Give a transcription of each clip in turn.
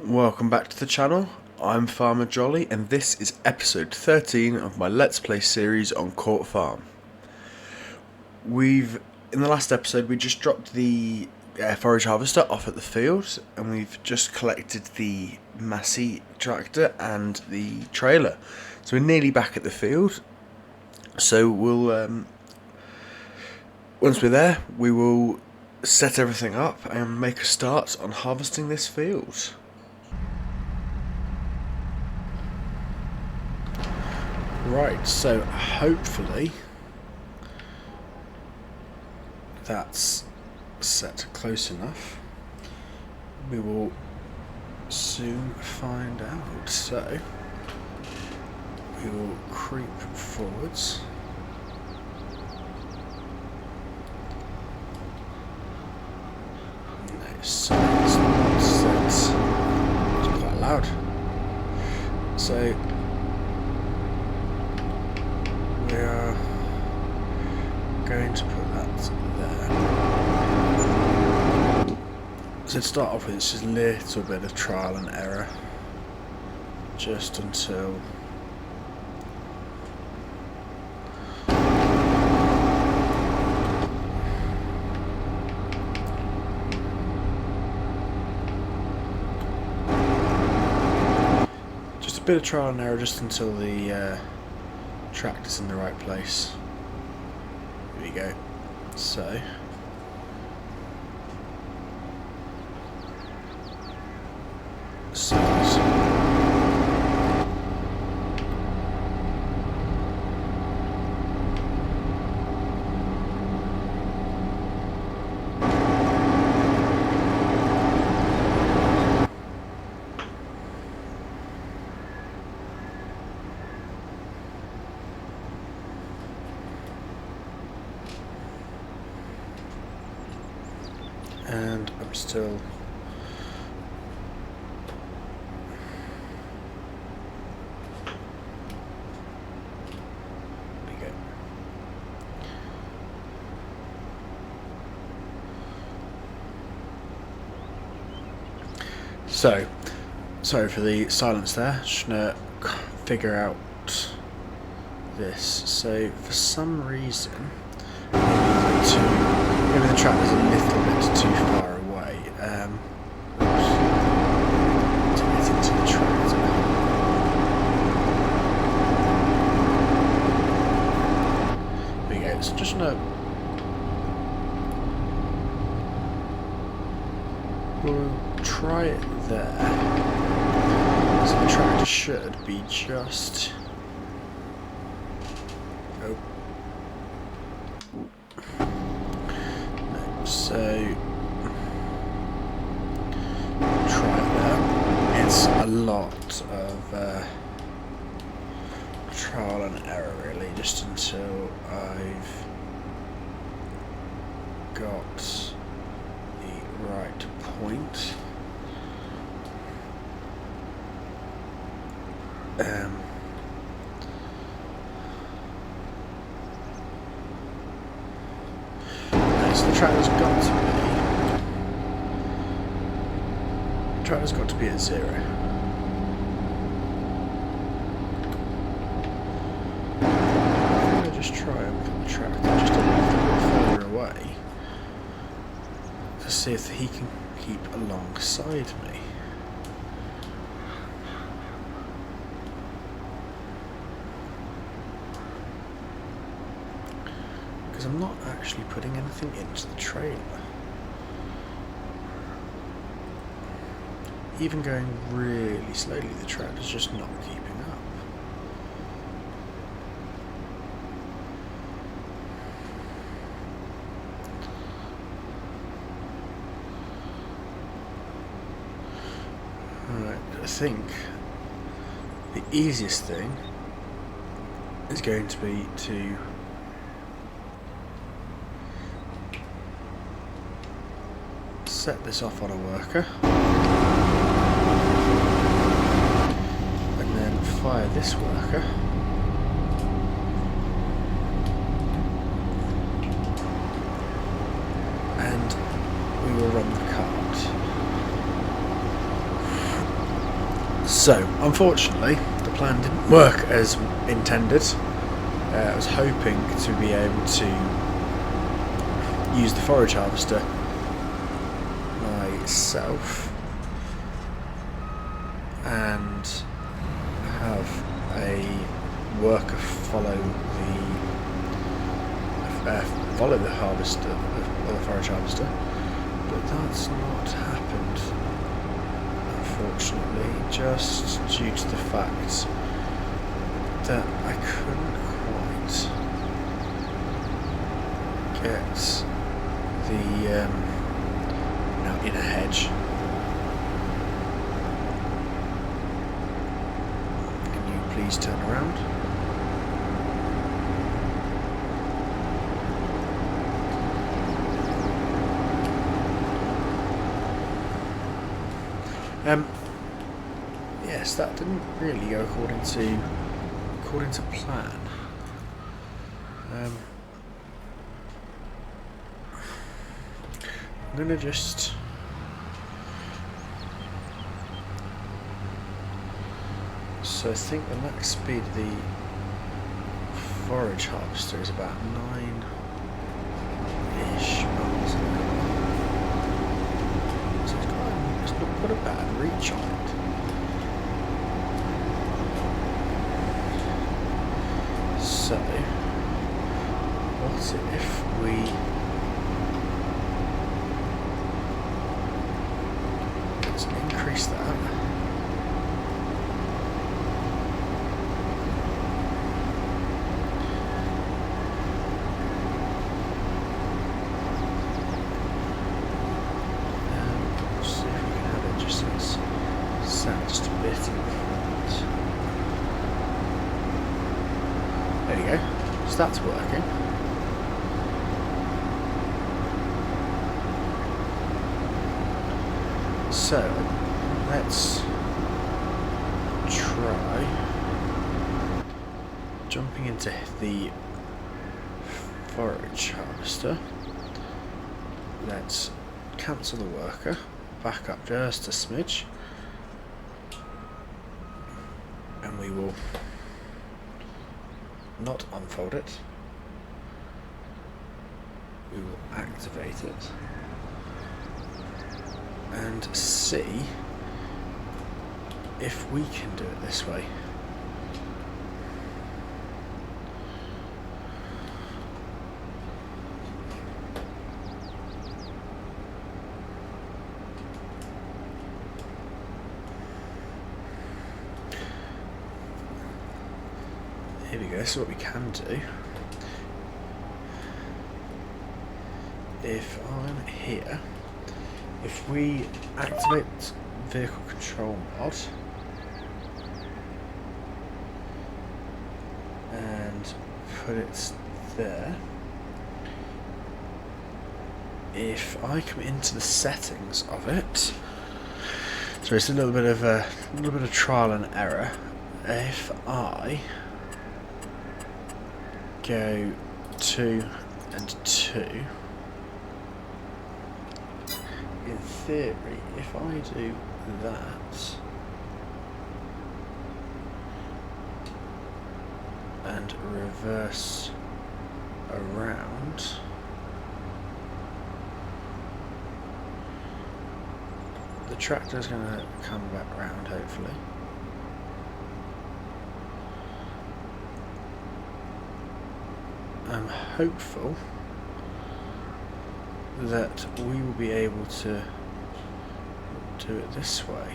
Welcome back to the channel. I'm Farmer Jolly and this is episode 13 of my Let's Play series on Court Farm. In the last episode we just dropped the forage harvester off at the field and we've just collected the Massey tractor and the trailer. So we're nearly back at the field. So we'll once we're there we will set everything up and make a start on harvesting this field. Right, so hopefully that's set close enough. We will soon find out. So we will creep forwards. No, so it's not set. It's quite loud. So we are going to put that there. So to start off with, it's just a little bit of trial and error, just until the tractor's in the right place. Here we go. So and I'm still there we go. So sorry for the silence there, just gonna figure out this. So for some reason maybe the tractor's a little bit too far away to get into the tractor. There we go. So just we'll try it there. So the tractor should be just so try that. It's a lot of trial and error really, just until I've got the right point. So the tractor's got to be at 0. I'm going to just try and put the tractor just a little bit further away to see if he can keep alongside me. Because I'm not actually putting anything into the trailer. Even going really slowly, the tractor's just not keeping up. Alright, I think the easiest thing is going to be to set this off on a worker and then fire this worker and we will run the cart. So, unfortunately, the plan didn't work as intended. I was hoping to be able to use the forage harvester myself and have a worker follow the harvester, the forage harvester, but that's not happened, unfortunately, just due to the fact that I couldn't quite get the now in a hedge. Can you please turn around? Yes, that didn't really go according to plan. I'm gonna just so I think the max speed of the forage harvester is about 9-ish miles an hour. So it's not got a bad reach on it. So what if we let's increase that. See if we can have it just so it's set just a bit in front. There you go. So that's working. So let's try jumping into the forage harvester. Let's cancel the worker, back up just a smidge, and we will not unfold it. We will activate it and see if we can do it this way. Here we go, this is what we can do. If I'm here, if we activate vehicle control mod and put it there, if I come into the settings of it, so it's a little bit of trial and error. If I go 2 and 2. In theory, if I do that and reverse around, the tractor's going to come back round, hopefully. I'm hopeful that we will be able to do it this way.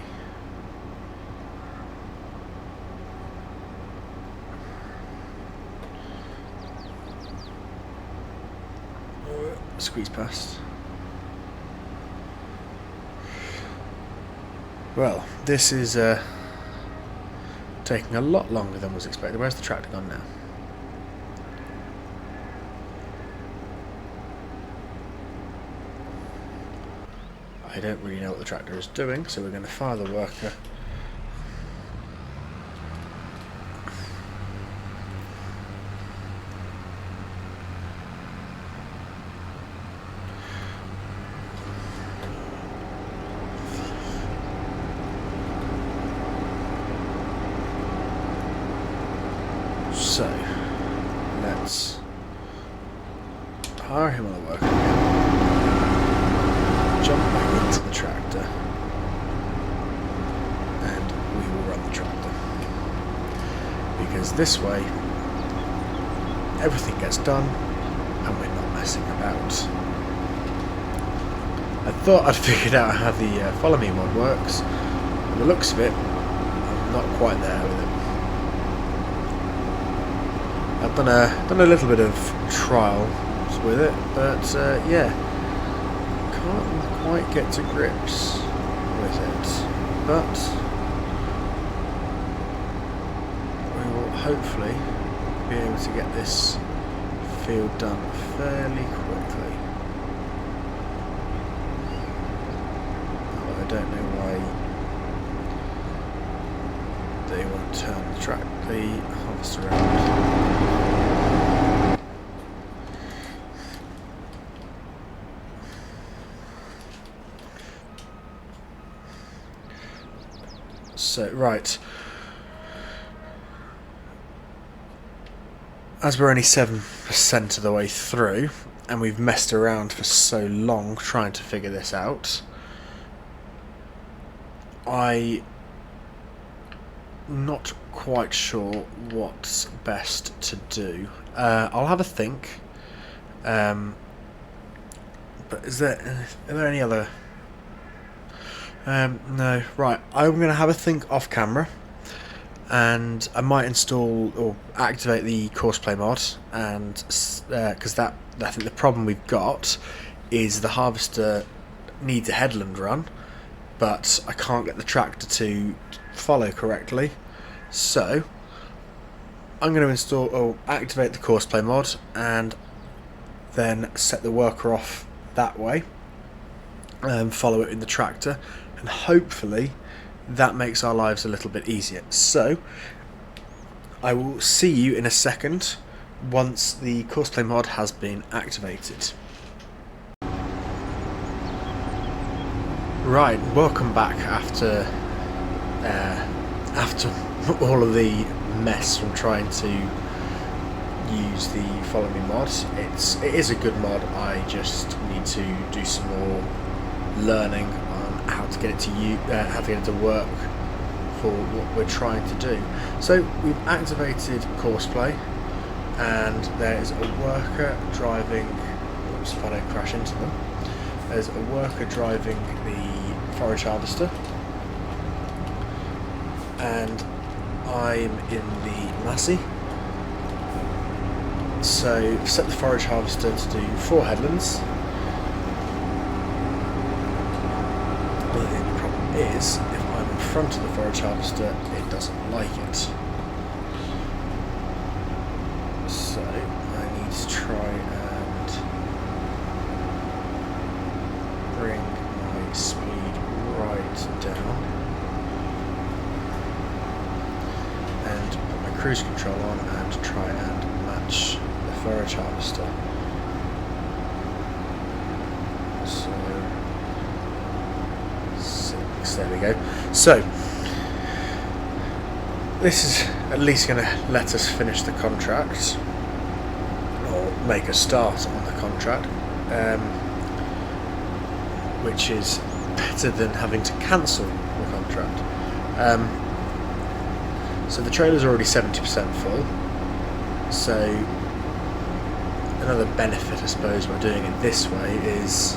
Squeeze past. Well, this is taking a lot longer than was expected. Where's the tractor gone now? I don't really know what the tractor is doing, so we're going to fire the worker. So let's hire him on the work again, jump back into the tractor, and we will run the tractor, because this way everything gets done and we're not messing about. I thought I'd figured out how the follow me mod works, but the looks of it, I'm not quite there with it. I've done a little bit of trials with it, but yeah, can't quite get to grips with it. But we will hopefully be able to get this field done fairly quickly. Although I don't know why they won't turn the harvester around. So, right, as we're only 7% of the way through, and we've messed around for so long trying to figure this out, I'm not quite sure what's best to do. I'll have a think, but are there any other... no, right, I'm going to have a think off camera, and I might install or activate the courseplay mod, and because I think the problem we've got is the harvester needs a headland run, but I can't get the tractor to follow correctly, so I'm going to install or activate the courseplay mod and then set the worker off that way and follow it in the tractor, and hopefully that makes our lives a little bit easier. So I will see you in a second once the courseplay mod has been activated. Right, welcome back after all of the mess from trying to use the follow me mod. It is a good mod. I just need to do some more learning on how to get it to work for what we're trying to do. So we've activated courseplay, and there is a worker driving. Oops, if I don't crash into them. There's a worker driving the forage harvester, and I'm in the Massey. So I've set the forage harvester to do 4 headlands. But the problem is, if I'm in front of the forage harvester, it doesn't like it. So I need to try and bring my speed right down and put my cruise control on and try and match the forage harvester. So 6, there we go. So this is at least going to let us finish the contract, or make a start on the contract, which is better than having to cancel the contract. So the trailer's already 70% full, so another benefit I suppose by doing it this way is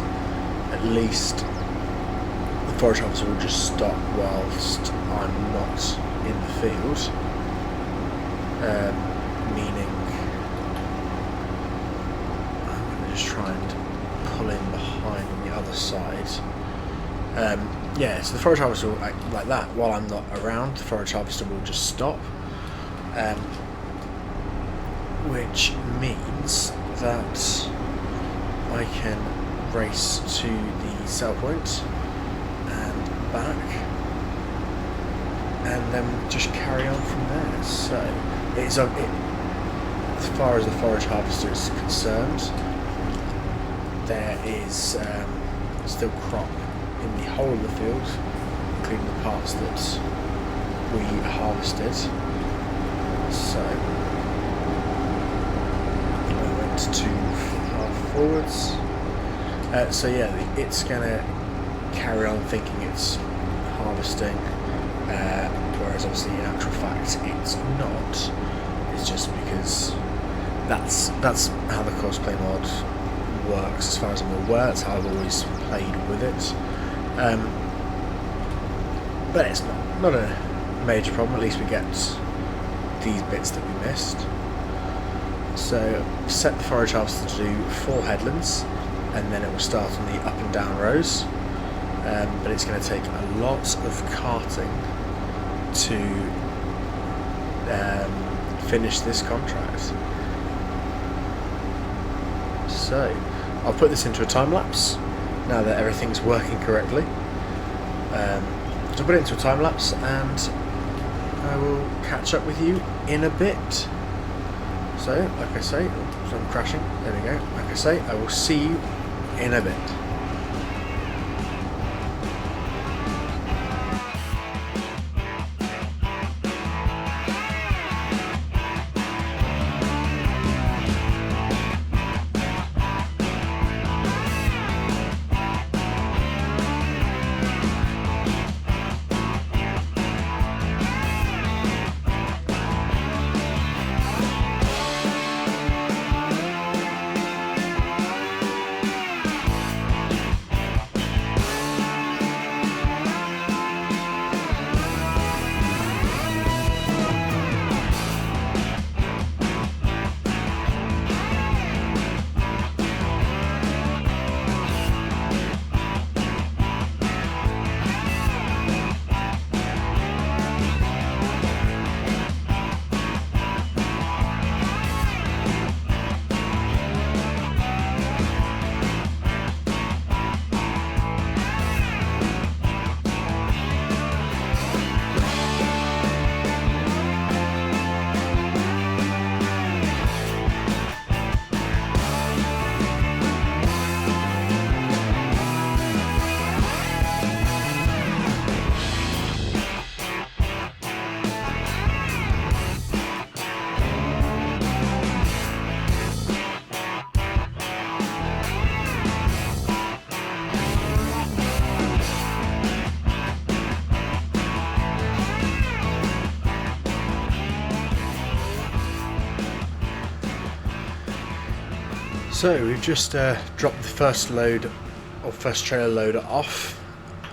at least the forage harvester will just stop whilst I'm not in the field, meaning I'm going to just try and pull in behind on the other side. Yeah, so the forage harvester will act like that. While I'm not around, the forage harvester will just stop, which means that I can race to the sell point and back, and then just carry on from there. So it's as far as the forage harvester is concerned, there is still crop in the whole of the field, including the parts that we harvested. So too far forwards. So yeah, it's going to carry on thinking it's harvesting, whereas obviously in actual fact it's not. It's just because that's how the cosplay mod works as far as I'm aware. That's how I've always played with it. But it's not a major problem. At least we get these bits that we missed. So set the forage harvester to do 4 headlands, and then it will start on the up and down rows. But it's going to take a lot of carting to finish this contract. So I'll put this into a time lapse now that everything's working correctly. So I'll put it into a time lapse and I will catch up with you in a bit. So like I say, so I'm crashing, there we go. Like I say, I will see you in a bit. So we've just dropped the first load, or first trailer loader off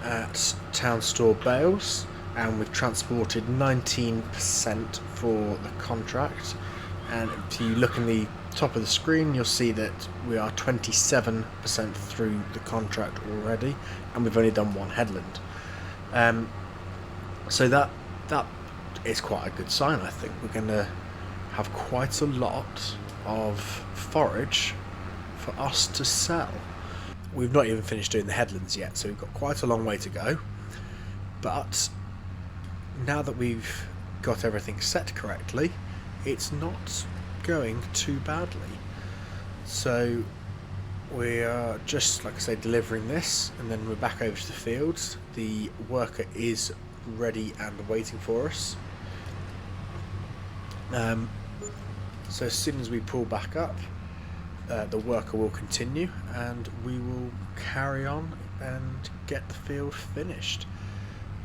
at Town Store Bales, and we've transported 19% for the contract. And if you look in the top of the screen, you'll see that we are 27% through the contract already, and we've only done 1 headland. So that is quite a good sign. I think we're going to have quite a lot of forage for us to sell. We've not even finished doing the headlands yet, so we've got quite a long way to go. But now that we've got everything set correctly, it's not going too badly. So we are just, like I say, delivering this, and then we're back over to the fields. The worker is ready and waiting for us. So as soon as we pull back up, the worker will continue, and we will carry on and get the field finished.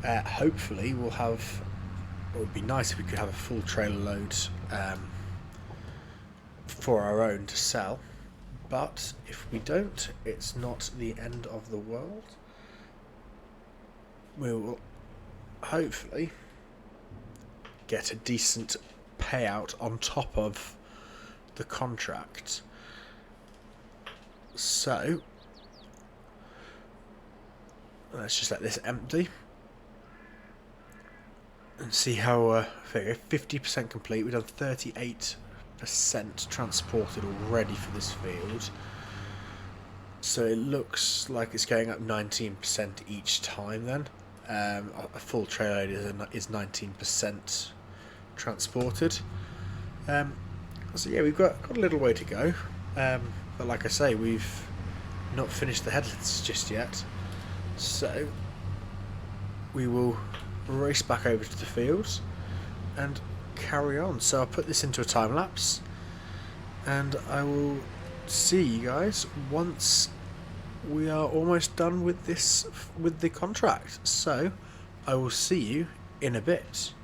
Hopefully we'll have, it would be nice if we could have a full trailer load for our own to sell, but if we don't, it's not the end of the world. We will hopefully get a decent payout on top of the contract. So let's just let this empty and see how 50% complete. We've done 38% transported already for this field, so it looks like it's going up 19% each time then. A full trailer load is 19% transported. So yeah, we've got a little way to go, but like I say, we've not finished the headlands just yet, so we will race back over to the fields and carry on. So I'll put this into a time lapse and I will see you guys once we are almost done with the contract. So I will see you in a bit.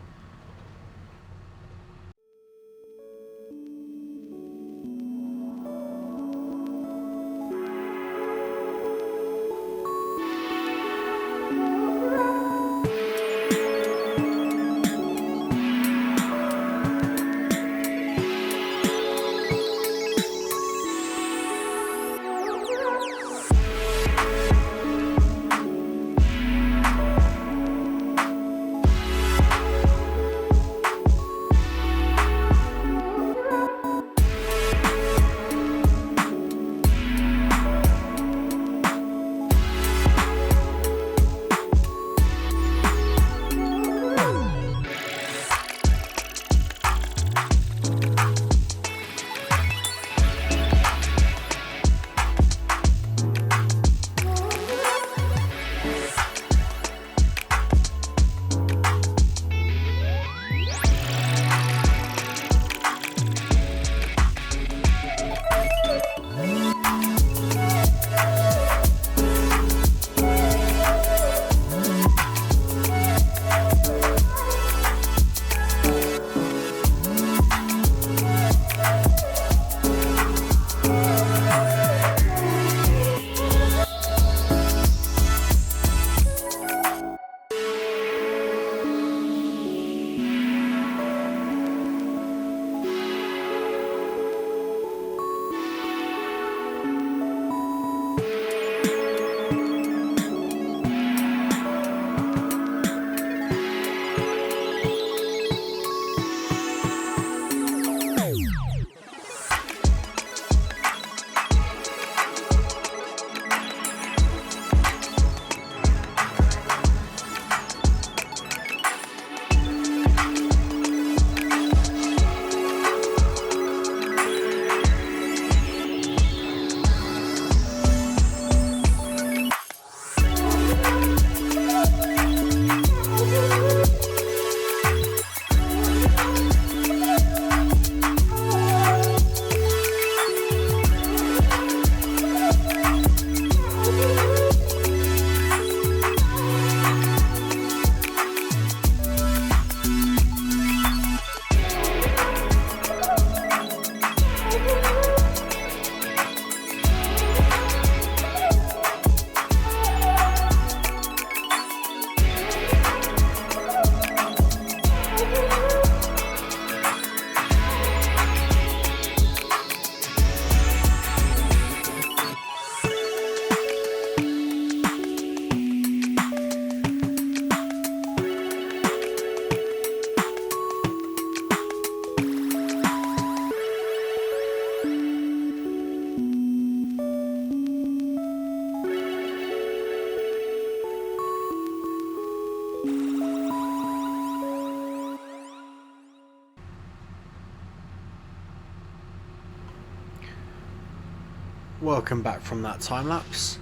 Welcome back from that time lapse.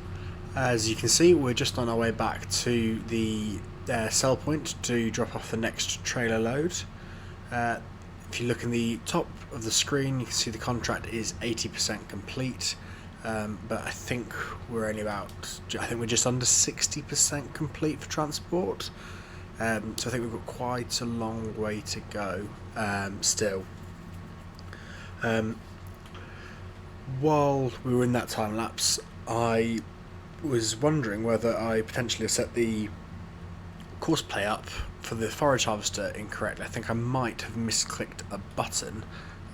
As you can see, we're just on our way back to the sell point to drop off the next trailer load. If you look in the top of the screen, you can see the contract is 80% complete, but I think we're just under 60% complete for transport. So I think we've got quite a long way to go still. While we were in that time lapse, I was wondering whether I potentially set the course play up for the forage harvester incorrectly. I think I might have misclicked a button.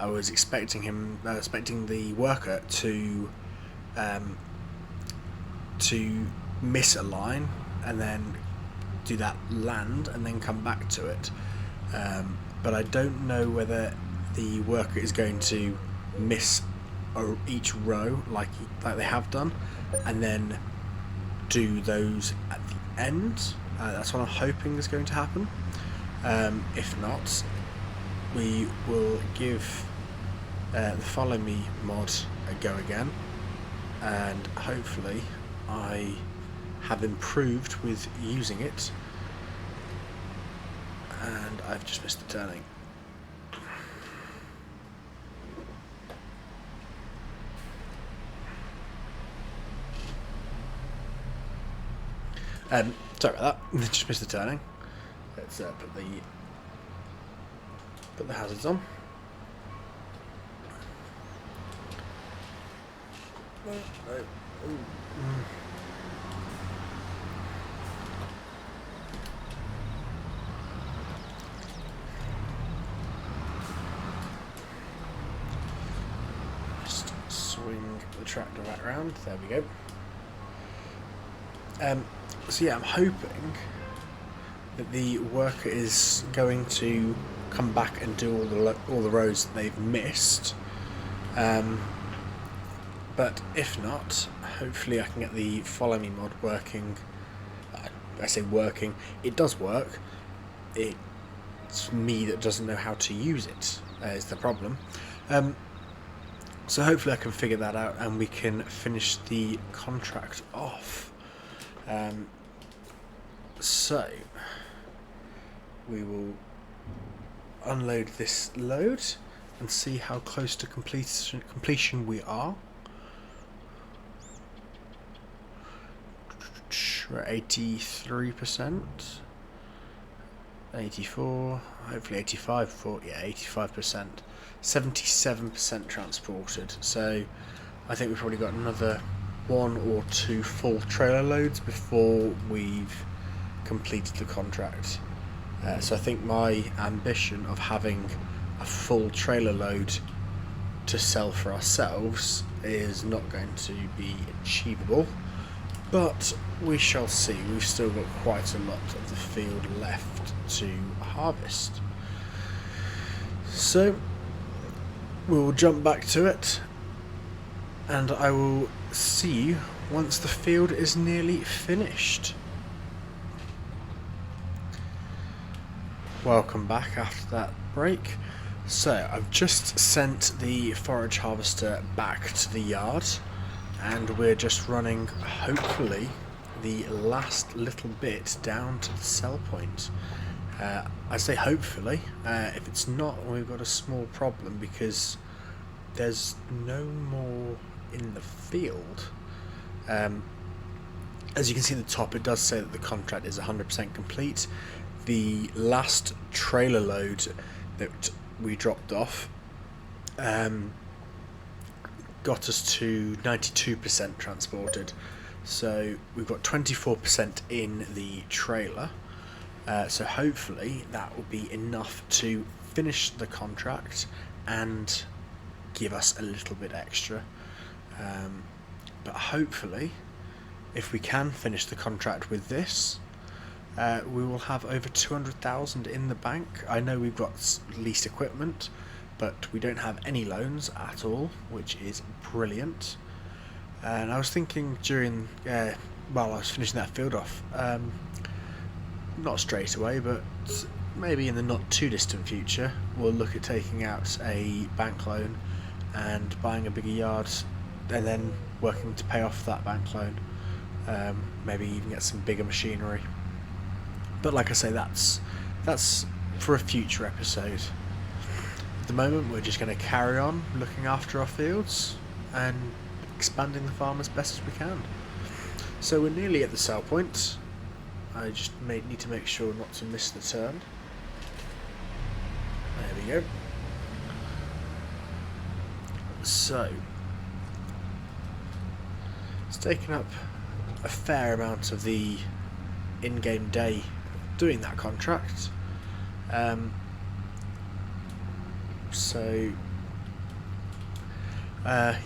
I was expecting the worker to miss a line and then do that land and then come back to it. But I don't know whether the worker is going to miss each row like they have done and then do those at the end. That's what I'm hoping is going to happen. If not, we will give the follow me mod a go again, and hopefully I have improved with using it. And I've just missed the turning. Sorry about that. Just missed the turning. Let's put the hazards on. No. Just swing the tractor back around. There we go. So yeah, I'm hoping that the worker is going to come back and do all the roads that they've missed. But if not, hopefully I can get the Follow Me mod working. I say working, it does work. It's me that doesn't know how to use it, is the problem. So hopefully I can figure that out and we can finish the contract off. So we will unload this load and see how close to completion we are. We're at 83%, 84, hopefully 85, yeah, 85%, 77% transported. So I think we've probably got another 1 or 2 full trailer loads before we've completed the contract. So I think my ambition of having a full trailer load to sell for ourselves is not going to be achievable, but we shall see. We've still got quite a lot of the field left to harvest. So we will jump back to it and I will see you once the field is nearly finished. Welcome back after that break. So I've just sent the forage harvester back to the yard and we're just running, hopefully, the last little bit down to the sell point. I say hopefully. If it's not, we've got a small problem because there's no more in the field. As you can see at the top, it does say that the contract is 100% complete. The last trailer load that we dropped off got us to 92% transported, so we've got 24% in the trailer, so hopefully that will be enough to finish the contract and give us a little bit extra, but hopefully if we can finish the contract with this, we will have over 200,000 in the bank. I know we've got leased equipment, but we don't have any loans at all, which is brilliant. And I was thinking during, while I was finishing that field off, not straight away, but maybe in the not too distant future, we'll look at taking out a bank loan and buying a bigger yard, and then working to pay off that bank loan. Maybe even get some bigger machinery. But like I say, that's for a future episode. At the moment, we're just going to carry on looking after our fields and expanding the farm as best as we can. So we're nearly at the sell point. I just need to make sure not to miss the turn. There we go. So it's taken up a fair amount of the in-game day doing that contract.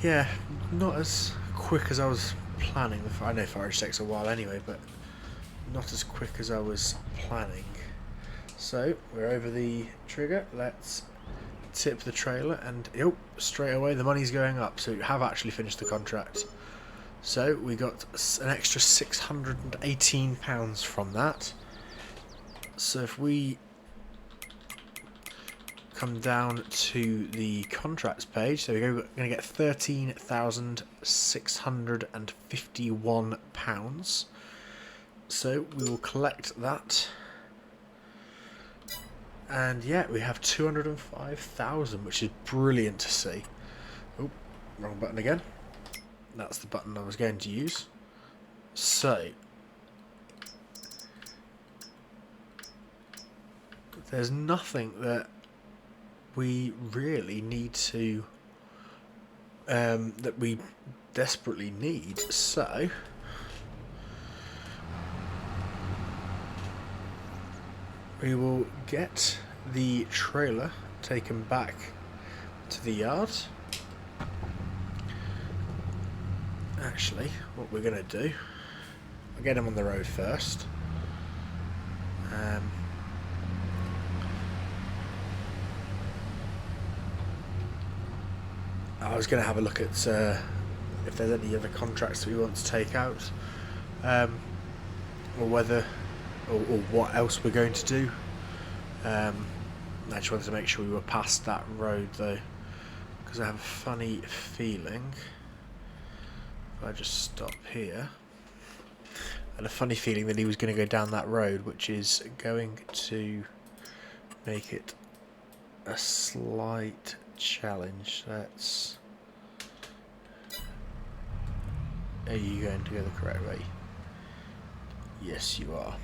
Yeah, not as quick as I was planning. I know forage takes a while anyway, but not as quick as I was planning. So we're over the trigger. Let's tip the trailer, and straight away the money's going up. So we have actually finished the contract. So we got an extra £618 from that. So if we come down to the contracts page, there we go, we're going to get £13,651. So we will collect that. And yeah, we have 205,000, which is brilliant to see. Oh, wrong button again. That's the button I was going to use. So there's nothing that we really need to, that we desperately need, so we will get the trailer taken back to the yard. Actually, what we're going to do, I'll get him on the road first. I was going to have a look at if there's any other contracts that we want to take out, or whether, or what else we're going to do. I just wanted to make sure we were past that road though, because I have a funny feeling, if I just stop here, and a funny feeling that he was going to go down that road, which is going to make it a slight challenge. Let's... Are you going to go the correct way? Yes, you are.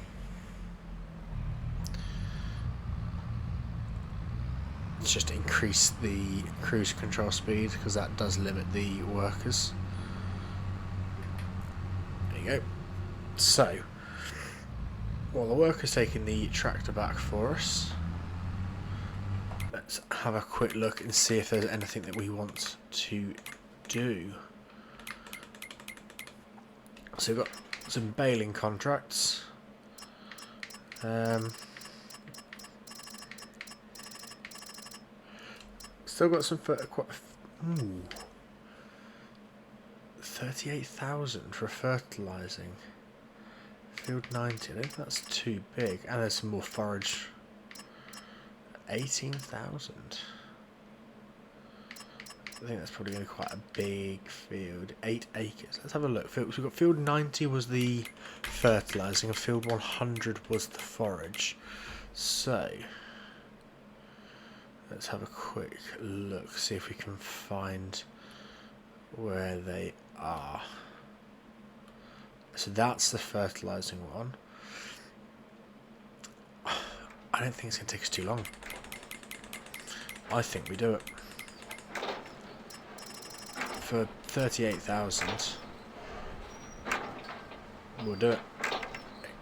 Let's just increase the cruise control speed, because that does limit the workers. There you go. So, while the worker's taking the tractor back for us, let's have a quick look and see if there's anything that we want to do. So we've got some baling contracts. Still got some for quite. 38,000 for fertilising. Field 90. I don't think that's too big. And there's some more forage. 18,000. I think that's probably going to be quite a big field. 8 acres. Let's have a look. So we've got field 90 was the fertilising, and field 100 was the forage. So let's have a quick look, see if we can find where they are. So that's the fertilising one. I don't think it's going to take us too long. I think we do it. For 38,000, we'll do it.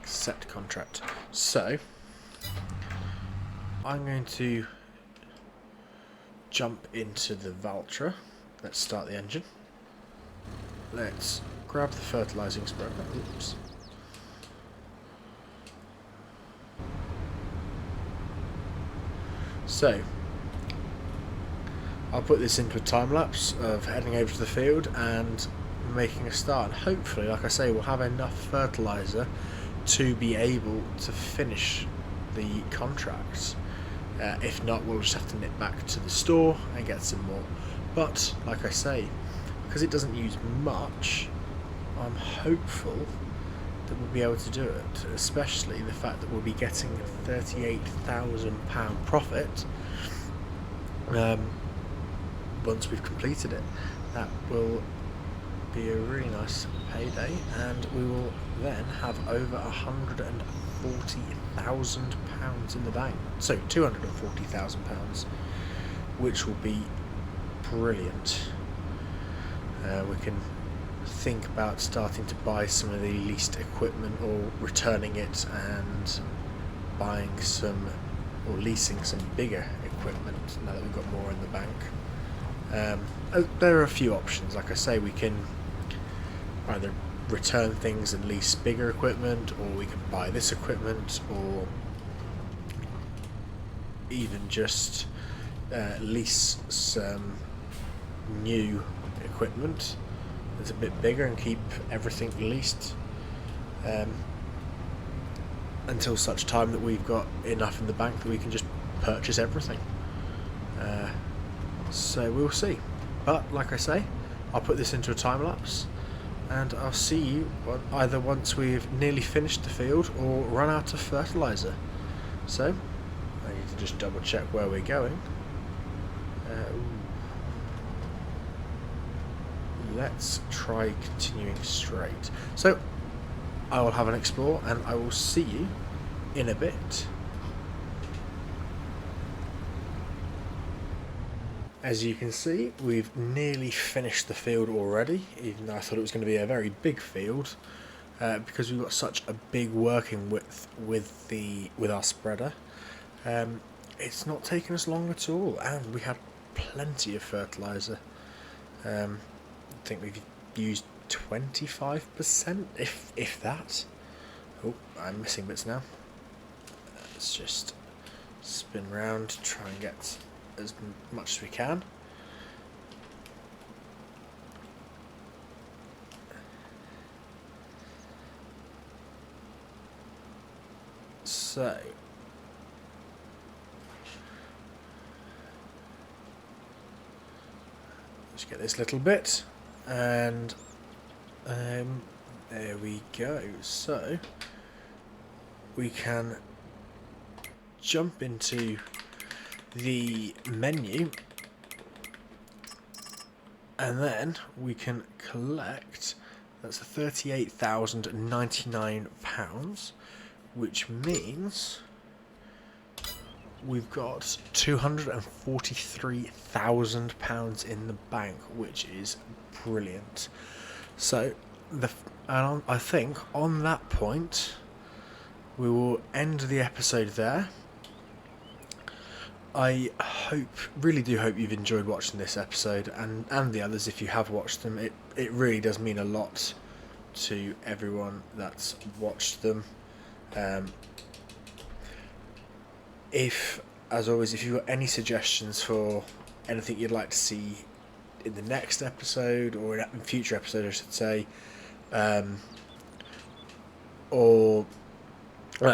Accept contract. So, I'm going to jump into the Valtra. Let's start the engine. Let's grab the fertilising spreader. Oops. So, I'll put this into a time lapse of heading over to the field and making a start. And hopefully, like I say, we'll have enough fertiliser to be able to finish the contract. If not, we'll just have to nip back to the store and get some more. But, like I say, because it doesn't use much, I'm hopeful that we'll be able to do it, especially the fact that we'll be getting a £38,000 profit once we've completed it. That will be a really nice payday, and we will then have over £140,000 in the bank. So £240,000, which will be brilliant. We can think about starting to buy some of the leased equipment, or returning it and buying some, or leasing some bigger equipment now that we've got more in the bank. There are a few options. Like I say, we can either return things and lease bigger equipment, or we can buy this equipment, or even just lease some new equipment that's a bit bigger and keep everything leased until such time that we've got enough in the bank that we can just purchase everything. So we'll see. But like I say, I'll put this into a time lapse, and I'll see you either once we've nearly finished the field or run out of fertiliser. So I need to just double check where we're going. Let's try continuing straight. So I will have an explore, and I will see you in a bit. As you can see, we've nearly finished the field already, even though I thought it was going to be a very big field, because we've got such a big working width with our spreader. It's not taken us long at all, and we had plenty of fertiliser. I think we've used 25%, if that. Oh, I'm missing bits now. Let's just spin round, try and get as much as we can. So let's get this little bit, and there we go. So we can jump into the menu, and then we can collect. That's £38,099, which means we've got £243,000 in the bank, which is brilliant. So I think on that point we will end the episode there. I really do hope you've enjoyed watching this episode, and the others if you have watched them. It really does mean a lot to everyone that's watched them. If, as always, if you've got any suggestions for anything you'd like to see in the next episode, or in future episode I should say, or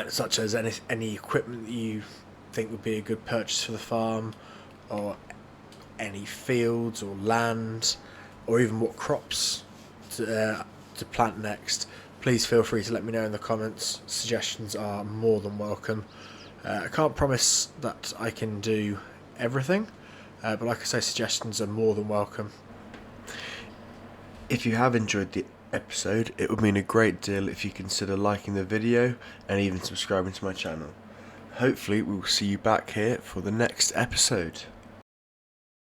such as any equipment that you think would be a good purchase for the farm, or any fields or land, or even what crops to plant next, please feel free to let me know in the comments. Suggestions are more than welcome. I can't promise that I can do everything, but like I say, suggestions are more than welcome. If you have enjoyed the episode, it would mean a great deal if you consider liking the video and even subscribing to my channel. Hopefully we will see you back here for the next episode.